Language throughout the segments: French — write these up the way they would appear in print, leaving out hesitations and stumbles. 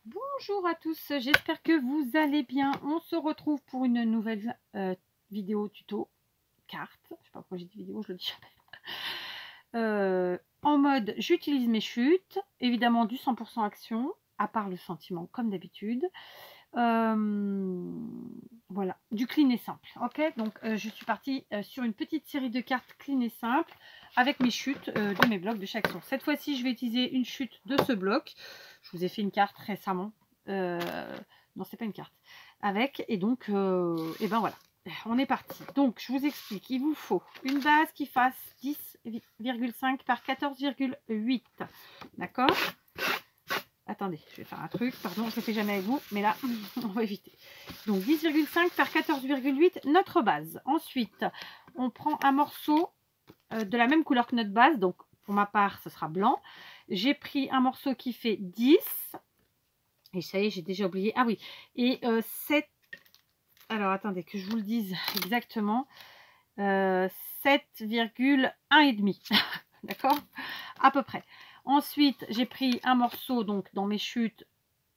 Bonjour à tous, j'espère que vous allez bien. On se retrouve pour une nouvelle vidéo tuto carte. Je sais pas pourquoi j'ai dit vidéo, je le dis jamais. En mode j'utilise mes chutes, évidemment du 100% action, à part le sentiment comme d'habitude. Voilà, du clean et simple. Ok, donc je suis partie sur une petite série de cartes clean et simple avec mes chutes de mes blocs de chaque source. Cette fois-ci, je vais utiliser une chute de ce bloc. Je vous ai fait une carte récemment. Non, c'est pas une carte. Avec, et donc, et ben voilà, on est parti. Donc, je vous explique, il vous faut une base qui fasse 10,5 par 14,8. D'accord ? Attendez, je vais faire un truc, pardon, je ne le fais jamais avec vous, mais là, on va éviter. Donc 10,5 par 14,8, notre base. Ensuite, on prend un morceau de la même couleur que notre base, donc pour ma part, ce sera blanc. J'ai pris un morceau qui fait 10, et ça y est, j'ai déjà oublié. Ah oui, et 7, alors attendez, que je vous le dise exactement, 7,1 et demi, d'accord, à peu près. Ensuite, j'ai pris un morceau, donc dans mes chutes,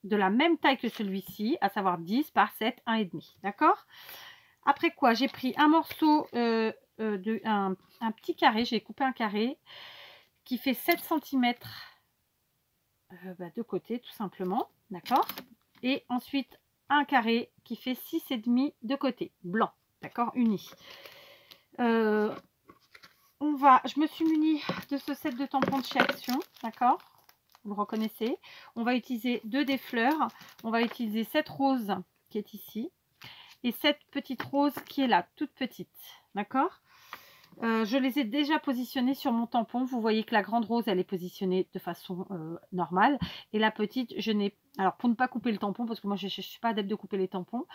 de la même taille que celui-ci, à savoir 10 par 7, 1,5. D'accord? Après quoi, j'ai pris un morceau, un petit carré, j'ai coupé un carré qui fait 7 cm de côté, tout simplement. D'accord? Et ensuite, un carré qui fait 6,5 de côté, blanc. D'accord? Uni. Je me suis munie de ce set de tampons de chez Action. D'accord? Vous le reconnaissez. On va utiliser 2 des fleurs. On va utiliser cette rose qui est ici et cette petite rose qui est là, toute petite. D'accord? Je les ai déjà positionnés sur mon tampon. Vous voyez que la grande rose, elle est positionnée de façon normale. Et la petite, je n'ai... Alors, pour ne pas couper le tampon, parce que moi, je ne suis pas adepte de couper les tampons,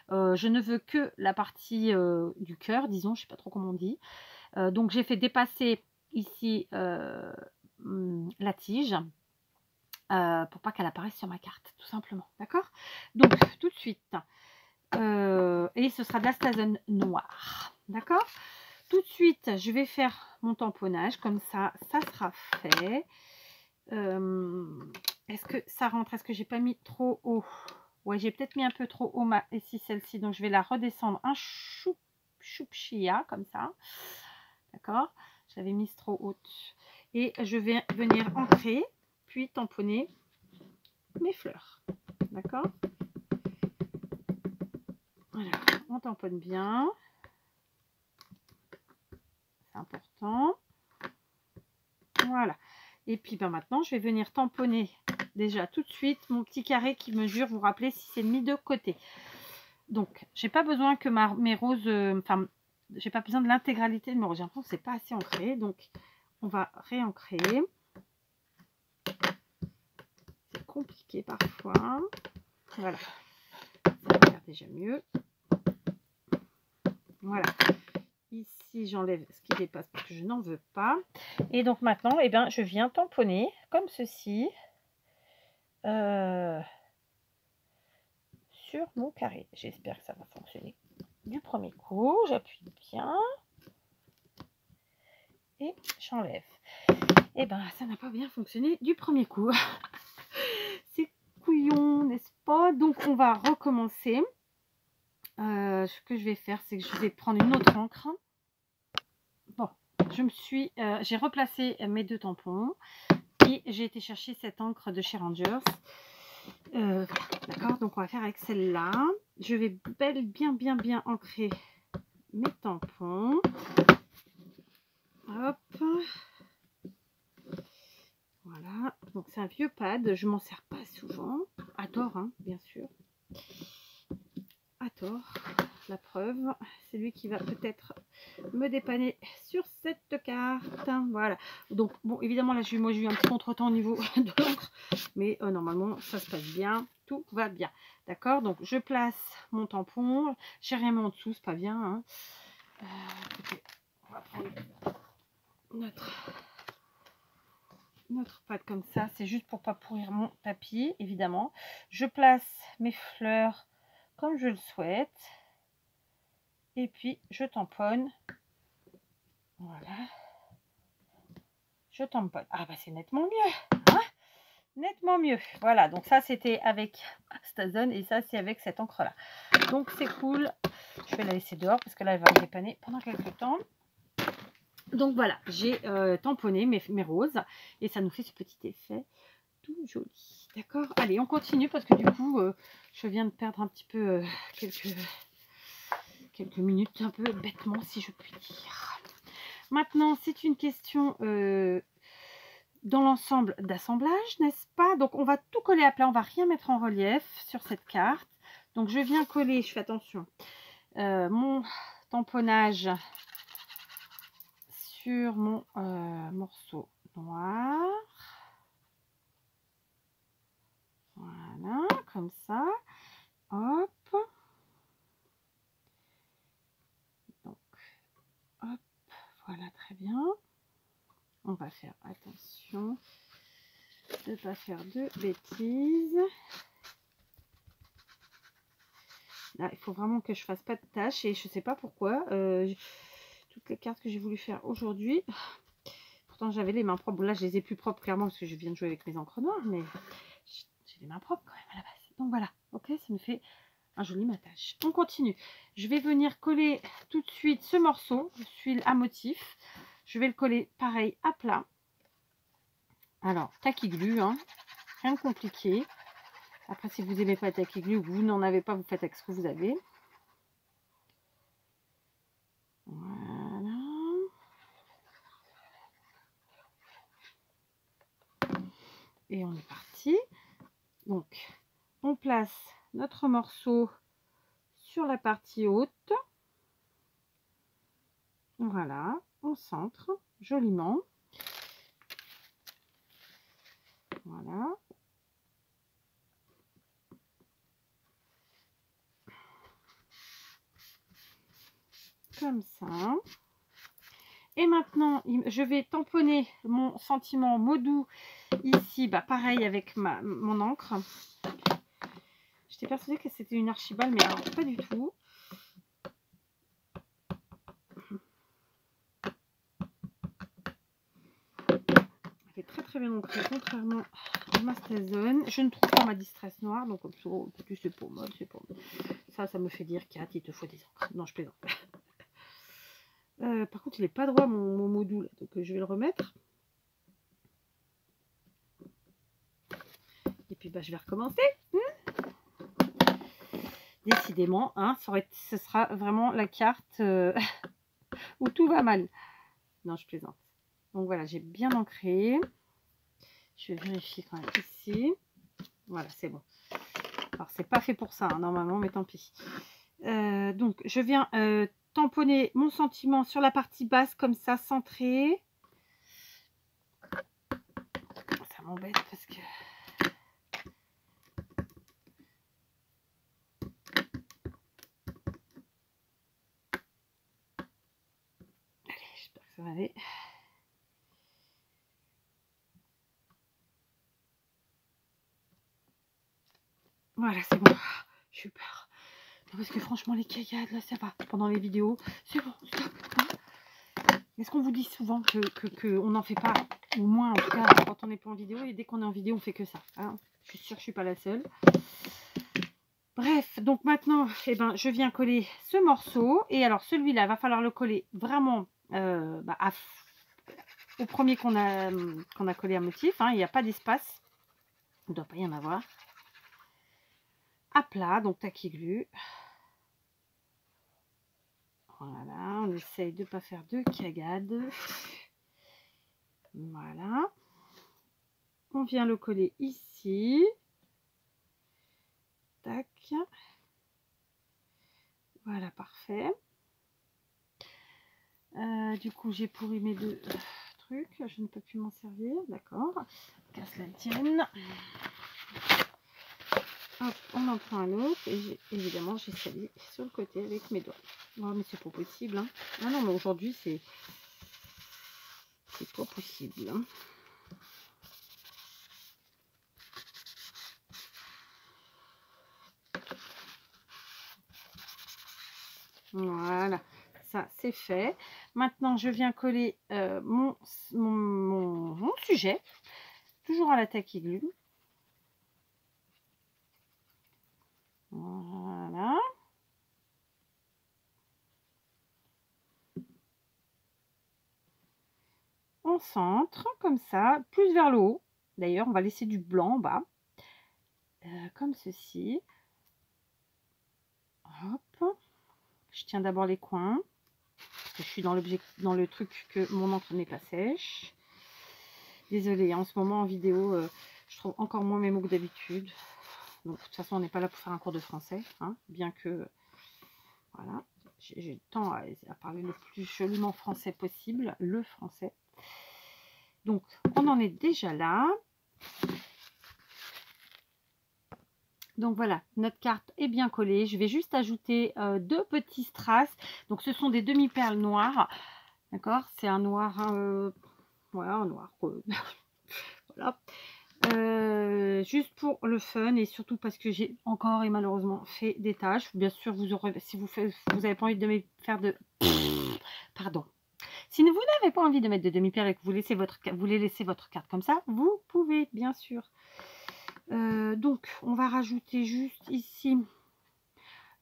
je ne veux que la partie du cœur, disons, je ne sais pas trop comment on dit. Donc, j'ai fait dépasser ici la tige. Pour pas qu'elle apparaisse sur ma carte, tout simplement. D'accord? Donc, tout de suite. Et ce sera de la stazone noire. D'accord? Tout de suite, je vais faire mon tamponnage. Comme ça, ça sera fait. Est-ce que ça rentre? Est-ce que j'ai pas mis trop haut? Ouais, j'ai peut-être mis un peu trop haut ici, celle-ci. Donc, je vais la redescendre un choup-chia, comme ça. D'accord? J'avais mise trop haute. Et je vais venir ancrer, puis tamponner mes fleurs. D'accord? Voilà, on tamponne bien. C'est important. Voilà. Et puis ben, maintenant, je vais venir tamponner déjà tout de suite mon petit carré qui mesure, vous rappelez, 6,5 de côté. Donc, j'ai pas besoin que mes roses, enfin, j'ai pas besoin de l'intégralité de mes roses. J'ai l'impression que c'est pas assez ancré. Donc, on va réancrer. C'est compliqué parfois. Voilà. Ça va faire déjà mieux. Voilà. Ici, j'enlève ce qui dépasse parce que je n'en veux pas. Et donc maintenant, eh ben, je viens tamponner comme ceci sur mon carré. J'espère que ça va fonctionner du premier coup. J'appuie bien et j'enlève. Et ben, ça n'a pas bien fonctionné du premier coup. C'est couillon, n'est-ce pas? Donc, on va recommencer. Ce que je vais faire, c'est que je vais prendre une autre encre. Bon, j'ai replacé mes 2 tampons et j'ai été chercher cette encre de chez Rangers. Voilà, d'accord, donc on va faire avec celle-là. Je vais bien ancrer mes tampons. Hop. Voilà, donc c'est un vieux pad, je m'en sers pas souvent. À tort, hein, bien sûr. À tort. La preuve, c'est lui qui va peut-être me dépanner sur cette carte. Voilà. Donc, bon, évidemment, là, moi, j'ai eu un petit contretemps au niveau de l'encre. Mais normalement, ça se passe bien. Tout va bien. D'accord? Donc, je place mon tampon. J'ai rien mis en dessous, c'est pas bien. Hein. On va prendre notre pâte comme ça. C'est juste pour pas pourrir mon tapis, évidemment. Je place mes fleurs comme je le souhaite. Et puis, je tamponne. Voilà. Je tamponne. Ah bah c'est nettement mieux. Hein, nettement mieux. Voilà, donc ça c'était avec StaZone et ça c'est avec cette encre là. Donc c'est cool. Je vais la laisser dehors parce que là elle va me dépanner pendant quelques temps. Donc voilà, j'ai tamponné mes roses et ça nous fait ce petit effet tout joli. D'accord? Allez, on continue parce que du coup je viens de perdre un petit peu quelques minutes, un peu bêtement si je puis dire. Maintenant, c'est une question dans l'ensemble d'assemblage, n'est-ce pas? Donc, on va tout coller à plat, on va rien mettre en relief sur cette carte. Donc, je viens coller, je fais attention, mon tamponnage sur mon morceau noir. Voilà, comme ça. Hop. Donc, hop, voilà, très bien. On va faire attention de ne pas faire de bêtises. Là, il faut vraiment que je fasse pas de tâches et je sais pas pourquoi. Toutes les cartes que j'ai voulu faire aujourd'hui, pourtant j'avais les mains propres. Bon, là, je les ai plus propres clairement parce que je viens de jouer avec mes encres noires, mais j'ai les mains propres quand même à la base. Donc voilà, ok, ça me fait un joli matage. On continue. Je vais venir coller tout de suite ce morceau. Je suis à motif. Je vais le coller pareil à plat. Alors, tacky glue, hein, rien de compliqué. Après, si vous n'aimez pas le tacky glue ou que vous n'en avez pas, vous faites avec ce que vous avez. Voilà. Et on est parti. Donc, on place notre morceau sur la partie haute. Voilà, on centre joliment. Voilà. Comme ça. Et maintenant, je vais tamponner mon sentiment mot doux ici, bah, pareil avec mon encre. J'étais persuadée que c'était une archibald, mais alors pas du tout. Elle fait très très bien ancrée, contrairement à ma StaZone. Je ne trouve pas ma distress noire, donc comme ça, c'est pour moi, c'est pour moi. Ça me fait dire, Kat, il te faut des encres. Non, je plaisante. Par contre, il n'est pas droit mon mot doux, là, donc je vais le remettre. Et puis, bah, je vais recommencer. Décidément, hein, ce sera vraiment la carte où tout va mal. Non, je plaisante. Donc voilà, j'ai bien ancré. Je vais vérifier quand même ici. Voilà, c'est bon. Alors, c'est pas fait pour ça, hein, normalement, mais tant pis. Donc, je viens tamponner mon sentiment sur la partie basse, comme ça, centré. Ça m'embête parce que... Allez, j'espère que ça va aller. Voilà, c'est bon. J'ai eu peur. Parce que franchement, les caillades, là, ça va. Pendant les vidéos, c'est bon, stop. Hein. Est-ce qu'on vous dit souvent qu'on n'en fait pas, au moins en tout cas, quand on n'est pas en vidéo, et dès qu'on est en vidéo, on fait que ça. Hein. Je suis sûre que je ne suis pas la seule. Bref, donc maintenant, eh ben, je viens coller ce morceau. Et alors, celui-là, va falloir le coller vraiment au premier qu'on a collé à motif. Hein. Il n'y a pas d'espace. Il ne doit pas y en avoir. À plat, donc tacky glue. Voilà, on essaye de ne pas faire de cagade. Voilà. On vient le coller ici. Tac. Voilà, parfait. Du coup, j'ai pourri mes deux trucs. Je ne peux plus m'en servir. D'accord. Qu'à cela tienne. Hop, on en prend un autre. Et évidemment, j'ai sali sur le côté avec mes doigts. Oh, mais c'est pas possible. Hein. Ah non, mais aujourd'hui, c'est pas possible. Hein. Voilà, ça c'est fait. Maintenant, je viens coller mon sujet, toujours à la tacky glue. en centre, comme ça, plus vers le haut. D'ailleurs, on va laisser du blanc en bas, comme ceci. Hop. Je tiens d'abord les coins, parce que je suis dans le truc que mon encre n'est pas sèche. Désolée, en ce moment en vidéo, je trouve encore moins mes mots que d'habitude. Donc, de toute façon, on n'est pas là pour faire un cours de français, hein, bien que, voilà, j'ai le temps à parler le plus joliment français possible, le français. Donc, on en est déjà là. Donc voilà, notre carte est bien collée. Je vais juste ajouter 2 petits strass. Donc, ce sont des demi-perles noires. D'accord? C'est un noir, voilà, un noir. Voilà. Juste pour le fun et surtout parce que j'ai encore et malheureusement fait des tâches. Bien sûr, vous aurez, si vous n'avez pas envie de me faire de... Pardon. Si vous n'avez pas envie de mettre de demi-perles et que vous voulez laisser votre carte comme ça, vous pouvez, bien sûr. Donc, on va rajouter juste ici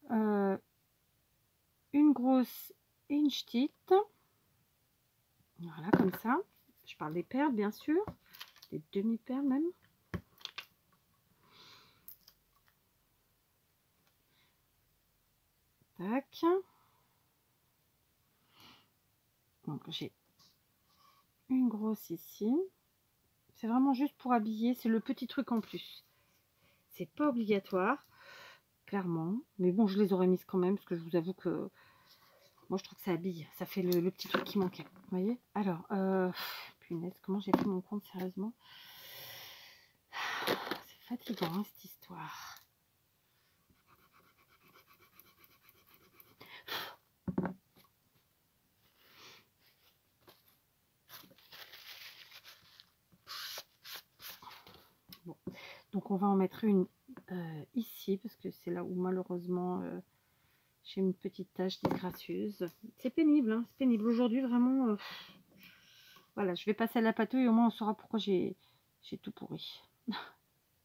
une grosse et une petite. Voilà, comme ça. Je parle des perles, bien sûr. Des demi-perles même. Tac. Donc j'ai une grosse ici. C'est vraiment juste pour habiller. C'est le petit truc en plus. C'est pas obligatoire, clairement. Mais bon, je les aurais mises quand même parce que je vous avoue que moi je trouve que ça habille. Ça fait le petit truc qui manquait. Vous voyez? Alors, punaise, comment j'ai fait mon compte sérieusement? C'est fatigant hein, cette histoire. Bon. Donc on va en mettre une ici parce que c'est là où malheureusement j'ai une petite tache disgracieuse. C'est pénible, hein, c'est pénible. Aujourd'hui vraiment, voilà, je vais passer à la patouille, au moins on saura pourquoi j'ai tout pourri.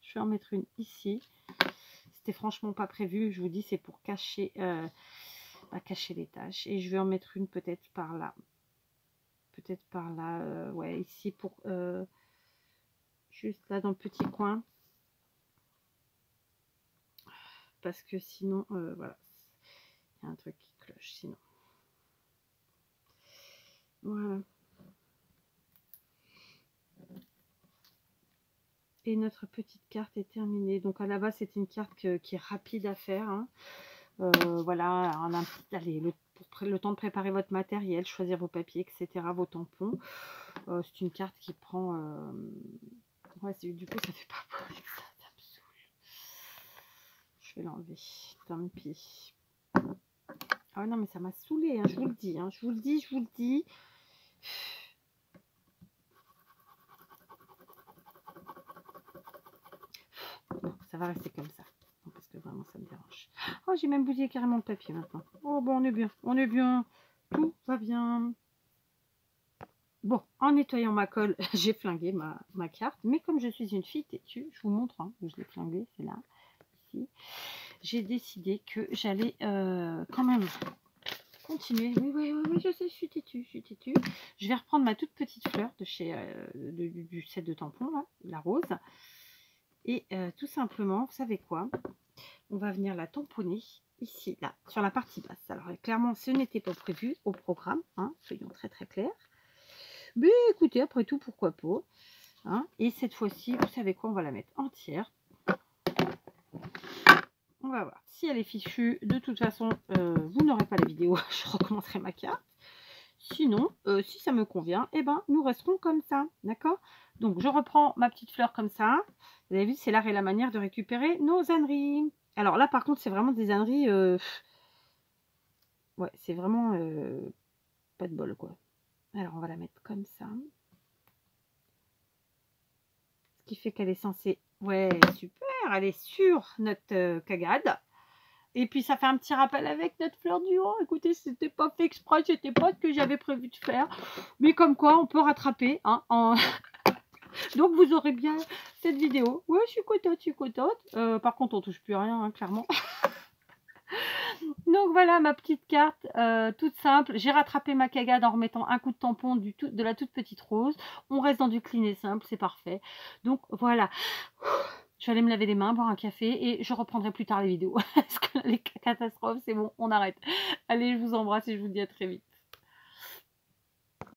Je vais en mettre une ici. C'était franchement pas prévu, je vous dis, c'est pour cacher, cacher les taches. Et je vais en mettre une peut-être par là. Peut-être par là, ouais, ici pour... juste là dans le petit coin. Parce que sinon, voilà, il y a un truc qui cloche sinon. Voilà. Et notre petite carte est terminée. Donc à la base, c'est une carte qui est rapide à faire. Hein. Voilà, allez, le temps de préparer votre matériel, choisir vos papiers, etc., vos tampons. C'est une carte qui prend... ouais, du coup, ça fait pas beau avec ça, ça me saoule. Je vais l'enlever, tant pis. Ah non, mais ça m'a saoulé, hein, je vous le dis, hein, je vous le dis, je vous le dis. Bon, ça va rester comme ça, parce que vraiment, ça me dérange. Oh, j'ai même bousillé carrément le papier maintenant. Oh, bon, on est bien, tout va bien. Bon, en nettoyant ma colle, j'ai flingué ma carte. Mais comme je suis une fille têtue, je vous montre hein, où je l'ai flinguée, c'est là, ici. J'ai décidé que j'allais quand même continuer. Oui, je sais, je suis têtue, Je vais reprendre ma toute petite fleur de chez du set de tampons, là, la rose. Et tout simplement, vous savez quoi? On va venir la tamponner ici, là, sur la partie basse. Alors, clairement, ce n'était pas prévu au programme, hein, soyons très très clairs. Mais écoutez, après tout, pourquoi pas. Hein. Et cette fois-ci, vous savez quoi? On va la mettre entière. On va voir. Si elle est fichue, de toute façon, vous n'aurez pas la vidéo. Je recommencerai ma carte. Sinon, si ça me convient, eh ben, nous resterons comme ça. D'accord? Donc, je reprends ma petite fleur comme ça. Vous avez vu, c'est l'art et la manière de récupérer nos âneries. Alors là, par contre, c'est vraiment des âneries... ouais, c'est vraiment... pas de bol, quoi. Alors, on va la mettre comme ça. Ce qui fait qu'elle est censée... Ouais, super, elle est sur notre cagade. Et puis, ça fait un petit rappel avec notre fleur du haut. Écoutez, c'était pas fait exprès, c'était pas ce que j'avais prévu de faire. Mais comme quoi, on peut rattraper. Hein, donc, vous aurez bien cette vidéo. Ouais, je suis contente, Par contre, on touche plus à rien, hein, clairement. Donc voilà ma petite carte toute simple. J'ai rattrapé ma cagade en remettant un coup de tampon de la toute petite rose. On reste dans du clean et simple, c'est parfait. Donc voilà. Je vais aller me laver les mains, boire un café et je reprendrai plus tard les vidéos. Parce que les catastrophes, c'est bon, on arrête. Allez, je vous embrasse et je vous dis à très vite.